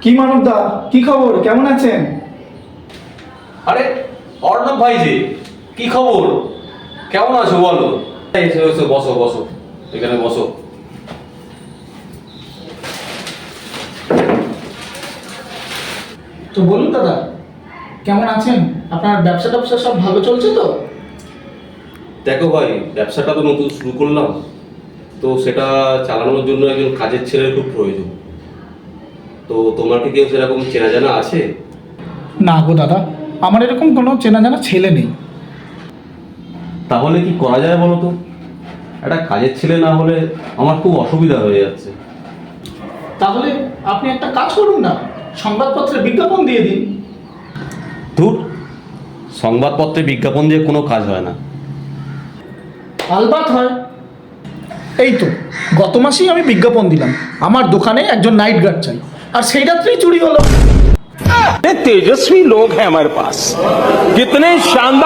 কি মানবদা, কি খবর, কেমন আছেন? আরে অর্ণব ভাই যে, কি খবর, কেমন আছো বলো? এসো এসো, বসো বসো, এখানে বসো। তো বলুন দাদা, কেমন আছেন? আপনার ব্যবসা ট্যাবসা সব ভালো চলছে তো? দেখো ভাই, ব্যবসাটা তো নতুন শুরু করলাম, তো সেটা চালানোর জন্য একজন কাজের ছেলের খুব প্রয়োজন। তো তোমার কি কেউ সেরকম চেনা জানা আছে? না গো দাদা, আমার এরকম কোনো চেনা জানা ছেলে নেই। তাহলে কি করা যায় বলো তো? একটা কাজের ছেলে না হলে আমার খুব অসুবিধা হয়ে যাচ্ছে। তাহলে আপনি একটা কাজ করুন না, সংবাদপত্রে বিজ্ঞাপন দিয়ে দিন। ধুর, সংবাদপত্রে বিজ্ঞাপন দিয়ে কোনো কাজ হয় না। আলবাত হয়। এই তো গত মাসেই আমি বিজ্ঞাপন দিলাম, আমার দোকানে একজন নাইট গার্ড চাই, আর সেই রাত্রেই চুরি হলো। तेजस्वी लोग हैं हमारे पास, कितने शानदार।